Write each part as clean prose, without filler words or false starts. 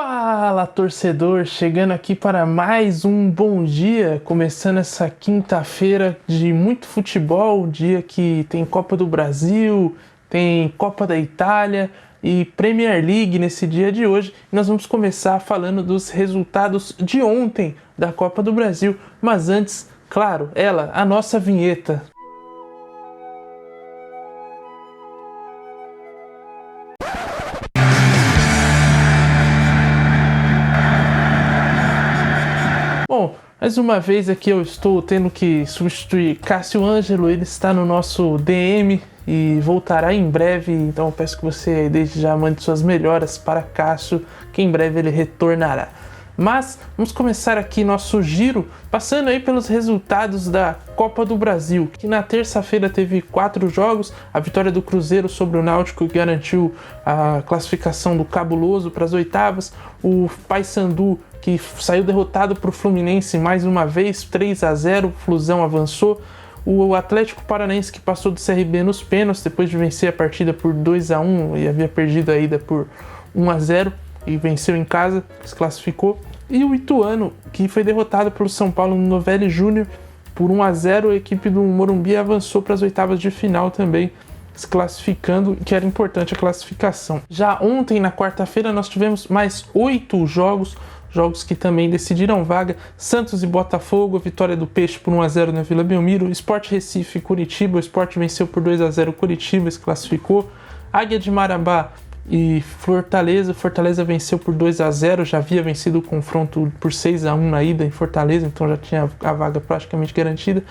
Fala, torcedor, chegando aqui para mais um bom dia, começando essa quinta-feira de muito futebol, dia que tem Copa do Brasil, tem Copa da Itália e Premier League nesse dia de hoje. Nós vamos começar falando dos resultados de ontem da Copa do Brasil, mas antes, claro, ela, a nossa vinheta. Bom, mais uma vez aqui eu estou tendo que substituir Cássio Ângelo, ele está no nosso DM e voltará em breve, então eu peço que você desde já mande suas melhoras para Cássio, que em breve ele retornará. Mas vamos começar aqui nosso giro, passando aí pelos resultados da Copa do Brasil, que na terça-feira teve 4 jogos, a vitória do Cruzeiro sobre o Náutico garantiu a classificação do Cabuloso para as oitavas, o Paysandu que saiu derrotado para o Fluminense mais uma vez, 3-0, o Flusão avançou. O Atlético Paranaense que passou do CRB nos pênaltis, depois de vencer a partida por 2-1 e havia perdido a ida por 1-0 e venceu em casa, se classificou. E o Ituano, que foi derrotado pelo São Paulo no Novelli Júnior por 1-0, a equipe do Morumbi avançou para as oitavas de final também, se classificando, que era importante a classificação. Já ontem, na quarta-feira, nós tivemos mais 8 jogos que também decidiram vaga. Santos e Botafogo, a vitória do Peixe por 1-0 na Vila Belmiro, Sport Recife e Curitiba, o Sport venceu por 2-0 Curitiba, se classificou. Águia de Marabá e Fortaleza venceu por 2-0, já havia vencido o confronto por 6-1 na ida em Fortaleza, então já tinha a vaga praticamente garantida.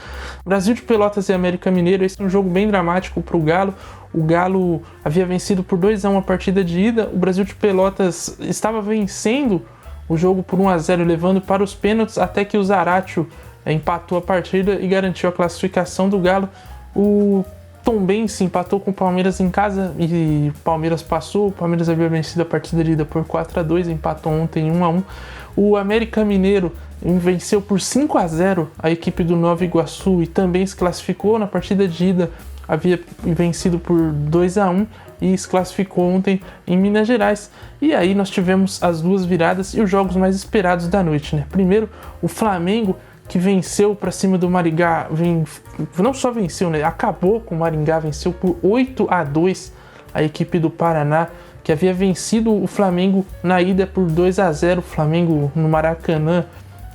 Brasil de Pelotas e América Mineiro, esse é um jogo bem dramático para o Galo. O Galo havia vencido por 2-1 a partida de ida, o Brasil de Pelotas estava vencendo o jogo por 1-0, levando para os pênaltis, até que o Zaratio empatou a partida e garantiu a classificação do Galo. O Tombense empatou com o Palmeiras em casa e o Palmeiras passou. O Palmeiras havia vencido a partida de ida por 4-2, empatou ontem 1-1. O América Mineiro venceu por 5-0 a equipe do Nova Iguaçu e também se classificou. Na partida de ida havia vencido por 2-1 e se classificou ontem em Minas Gerais. E aí nós tivemos as duas viradas e os jogos mais esperados da noite, né? Primeiro, o Flamengo, que venceu para cima do Maringá, não só venceu, né? Acabou com o Maringá, venceu por 8-2 a equipe do Paraná, que havia vencido o Flamengo na ida por 2-0. O Flamengo no Maracanã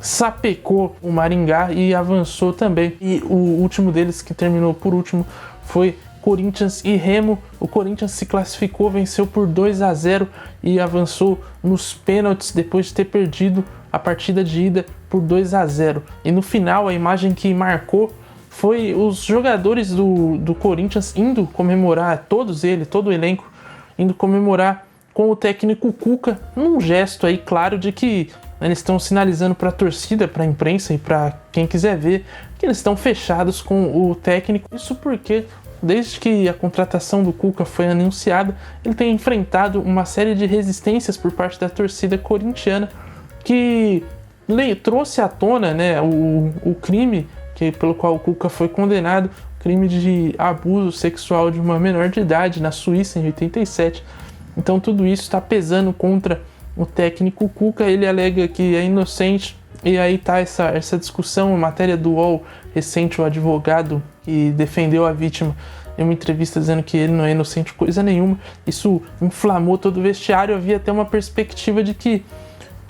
sapecou o Maringá e avançou também. E o último deles, que terminou por último, foi Corinthians e Remo. O Corinthians se classificou, venceu por 2-0 e avançou nos pênaltis depois de ter perdido a partida de ida por 2-0. E no final, a imagem que marcou foi os jogadores do Corinthians indo comemorar, todo o elenco, indo comemorar com o técnico Cuca, num gesto aí claro de que eles estão sinalizando para a torcida, para a imprensa e para quem quiser ver, que eles estão fechados com o técnico. Isso porque desde que a contratação do Cuca foi anunciada, ele tem enfrentado uma série de resistências por parte da torcida corintiana, que trouxe à tona, né, o crime pelo qual o Cuca foi condenado, crime de abuso sexual de uma menor de idade na Suíça em 87. Então tudo isso está pesando contra o técnico Cuca. Ele alega que é inocente, e aí tá essa discussão. Em matéria do UOL recente, o advogado que defendeu a vítima em uma entrevista dizendo que ele não é inocente coisa nenhuma. Isso inflamou todo o vestiário. Havia até uma perspectiva de que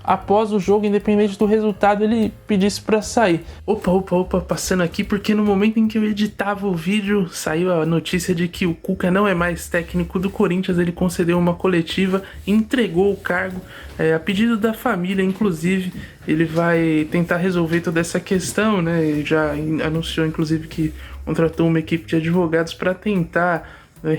após o jogo, independente do resultado, ele pedisse para sair. Opa, passando aqui, porque no momento em que eu editava o vídeo, saiu a notícia de que o Cuca não é mais técnico do Corinthians. Ele concedeu uma coletiva e entregou o cargo, a pedido da família, inclusive. Ele vai tentar resolver toda essa questão, né? Ele já anunciou, inclusive, que contratou uma equipe de advogados para tentar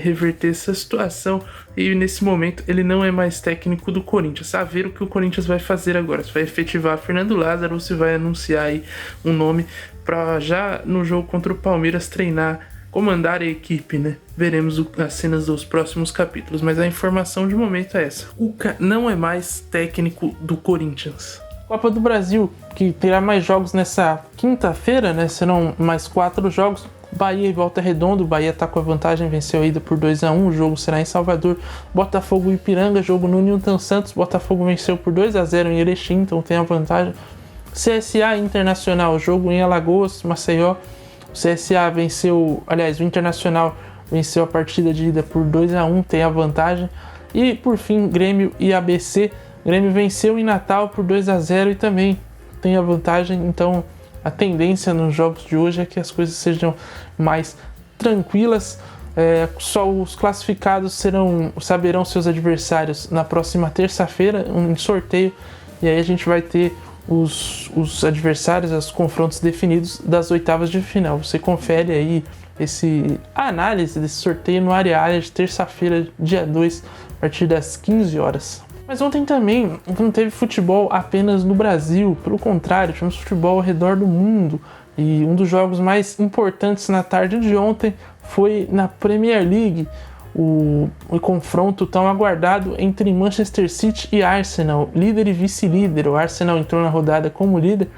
reverter essa situação, e nesse momento ele não é mais técnico do Corinthians. A ver o que o Corinthians vai fazer agora, se vai efetivar Fernando Lázaro ou se vai anunciar aí um nome para já no jogo contra o Palmeiras treinar, comandar a equipe, né? Veremos as cenas dos próximos capítulos, mas a informação de momento é essa: Cuca não é mais técnico do Corinthians. Copa do Brasil, que terá mais jogos nessa quinta-feira, né? Serão mais 4 jogos. Bahia e Volta Redonda. O Bahia está com a vantagem, venceu a ida por 2-1. O jogo será em Salvador. Botafogo e Ipiranga, jogo no Newton Santos. Botafogo venceu por 2-0 em Erechim, então tem a vantagem. CSA Internacional, jogo em Alagoas, Maceió. O CSA venceu, aliás, o Internacional venceu a partida de ida por 2-1, tem a vantagem. E por fim, Grêmio e ABC. Grêmio venceu em Natal por 2-0 e também tem a vantagem. Então a tendência nos jogos de hoje é que as coisas sejam mais tranquilas. Só os classificados saberão seus adversários na próxima terça-feira, um sorteio, e aí a gente vai ter os adversários, os confrontos definidos das oitavas de final. Você confere aí a análise desse sorteio no Área de terça-feira, dia 2, a partir das 15 horas. Mas ontem também não teve futebol apenas no Brasil, pelo contrário, tivemos futebol ao redor do mundo. E um dos jogos mais importantes na tarde de ontem foi na Premier League, o confronto tão aguardado entre Manchester City e Arsenal, líder e vice-líder. O Arsenal entrou na rodada como líder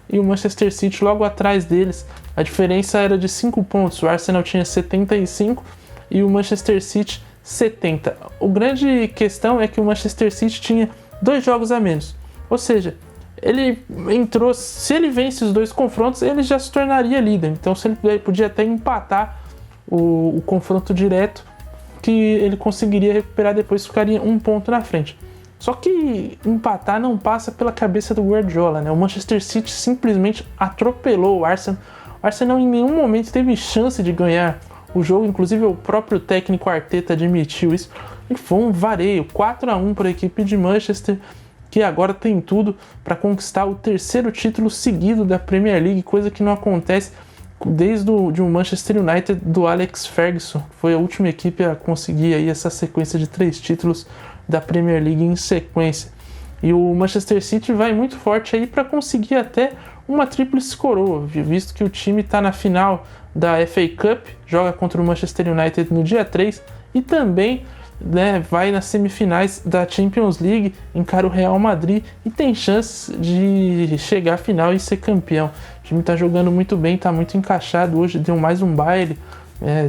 e o Manchester City logo atrás deles. A diferença era de 5 pontos, o Arsenal tinha 75 e o Manchester City 70. A grande questão é que o Manchester City tinha 2 jogos a menos, ou seja, ele entrou, se ele vence os 2 confrontos, ele já se tornaria líder. Então se ele podia até empatar o confronto direto, que ele conseguiria recuperar depois, ficaria 1 ponto na frente. Só que empatar não passa pela cabeça do Guardiola, né? O Manchester City simplesmente atropelou o Arsenal. O Arsenal em nenhum momento teve chance de ganhar o jogo, inclusive o próprio técnico Arteta admitiu isso. E foi um vareio, 4-1 para a equipe de Manchester, que agora tem tudo para conquistar o 3º título seguido da Premier League, coisa que não acontece desde o Manchester United do Alex Ferguson, que foi a última equipe a conseguir aí essa sequência de 3 títulos da Premier League em sequência. E o Manchester City vai muito forte aí para conseguir até uma tríplice coroa, visto que o time está na final da FA Cup, joga contra o Manchester United no dia 3 e também, né, vai nas semifinais da Champions League, encara o Real Madrid e tem chances de chegar à final e ser campeão. O time está jogando muito bem, está muito encaixado. Hoje deu mais um baile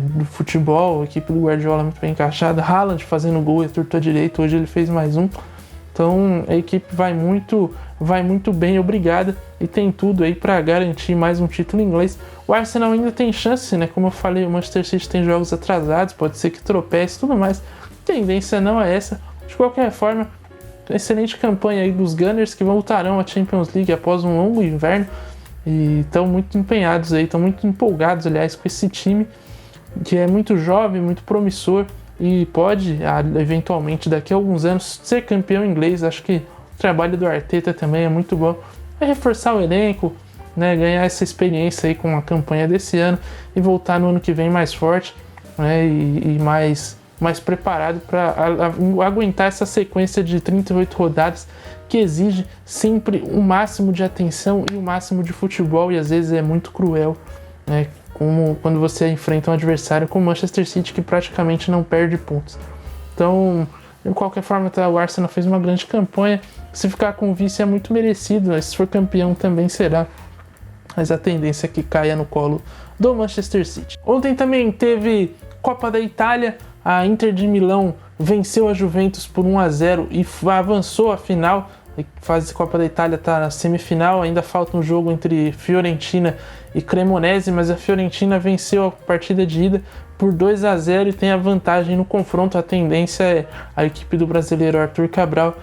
do futebol, a equipe do Guardiola muito bem encaixada. Haaland fazendo gol e torto à direita, hoje ele fez mais um. Então a equipe vai muito bem, obrigada, e tem tudo aí para garantir mais um título inglês. O Arsenal ainda tem chance, né? Como eu falei, o Manchester City tem jogos atrasados, pode ser que tropece e tudo mais. A tendência não é essa. De qualquer forma, excelente campanha aí dos Gunners, que voltarão à Champions League após um longo inverno e estão muito empenhados aí, estão muito empolgados, aliás, com esse time que é muito jovem, muito promissor e pode, eventualmente, daqui a alguns anos, ser campeão inglês. Acho que o trabalho do Arteta também é muito bom. Vai reforçar o elenco, né, ganhar essa experiência aí com a campanha desse ano e voltar no ano que vem mais forte, né, e mais preparado para aguentar essa sequência de 38 rodadas que exige sempre o máximo de atenção e o máximo de futebol, e às vezes é muito cruel, né, como quando você enfrenta um adversário como o Manchester City, que praticamente não perde pontos. Então, de qualquer forma, o Arsenal fez uma grande campanha. Se ficar com o vice é muito merecido, né? Se for campeão também será, mas a tendência é que caia no colo do Manchester City. Ontem também teve Copa da Itália. A Inter de Milão venceu a Juventus por 1-0 e avançou à final. A fase de Copa da Itália está na semifinal, ainda falta um jogo entre Fiorentina e Cremonese, mas a Fiorentina venceu a partida de ida por 2-0 e tem a vantagem no confronto. A tendência é a equipe do brasileiro Arthur Cabral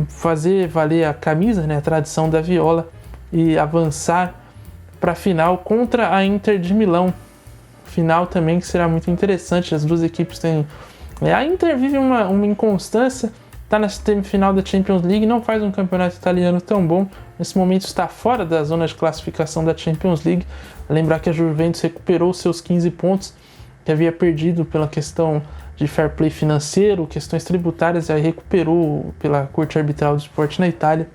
fazer valer a camisa, né, a tradição da viola, e avançar para a final contra a Inter de Milão. Final também que será muito interessante. As duas equipes têm... A Inter vive uma inconstância, está na semifinal da Champions League, não faz um campeonato italiano tão bom, nesse momento está fora da zona de classificação da Champions League. Lembrar que a Juventus recuperou seus 15 pontos que havia perdido pela questão de fair play financeiro, questões tributárias, e aí recuperou pela Corte Arbitral do Esporte na Itália,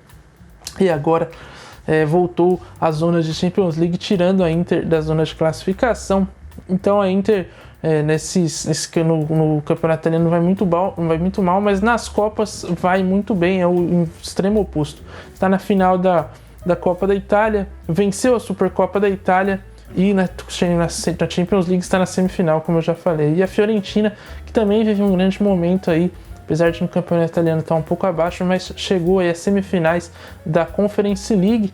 e agora voltou à zona de Champions League, tirando a Inter da zona de classificação. Então a Inter no campeonato italiano não vai muito mal, mas nas Copas vai muito bem, é o extremo oposto. Está na final da Copa da Itália, venceu a Supercopa da Itália e na Champions League está na semifinal, como eu já falei. E a Fiorentina, que também vive um grande momento aí, apesar de no campeonato italiano estar um pouco abaixo, mas chegou aí às semifinais da Conference League,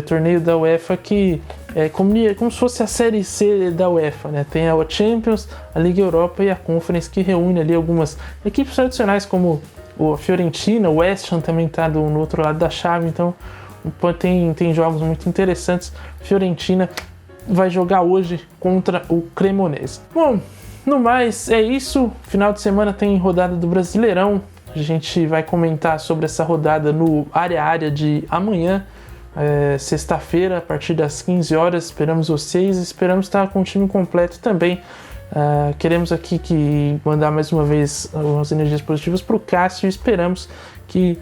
torneio da UEFA que é como se fosse a Série C da UEFA, né? Tem a Champions, a Liga Europa e a Conference, que reúne ali algumas equipes tradicionais como a Fiorentina, o West Ham também está no outro lado da chave, então tem jogos muito interessantes. Fiorentina vai jogar hoje contra o Cremonese. Bom, no mais é isso. Final de semana tem rodada do Brasileirão. A gente vai comentar sobre essa rodada no área de amanhã, sexta-feira, a partir das 15 horas. Esperamos vocês, esperamos estar com o time completo também. Queremos aqui mandar mais uma vez as energias positivas para o Cássio e esperamos que,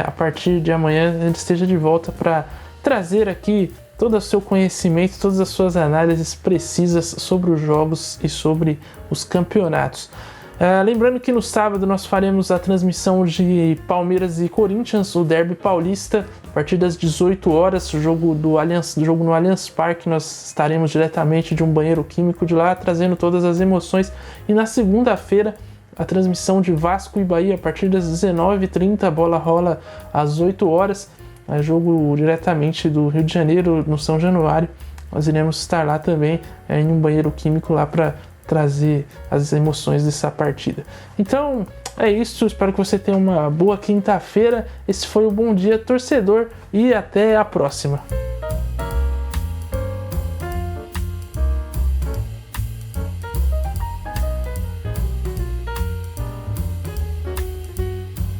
a partir de amanhã ele esteja de volta para trazer aqui todo o seu conhecimento, todas as suas análises precisas sobre os jogos e sobre os campeonatos. Lembrando que no sábado nós faremos a transmissão de Palmeiras e Corinthians, o Derby Paulista, a partir das 18 horas, o jogo no Allianz Parque. Nós estaremos diretamente de um banheiro químico de lá, trazendo todas as emoções. E na segunda-feira, a transmissão de Vasco e Bahia, a partir das 19h30, a bola rola às 8 horas, jogo diretamente do Rio de Janeiro, no São Januário. Nós iremos estar lá também, em um banheiro químico lá para trazer as emoções dessa partida. Então é isso, espero que você tenha uma boa quinta-feira. Esse foi o Bom Dia Torcedor e até a próxima.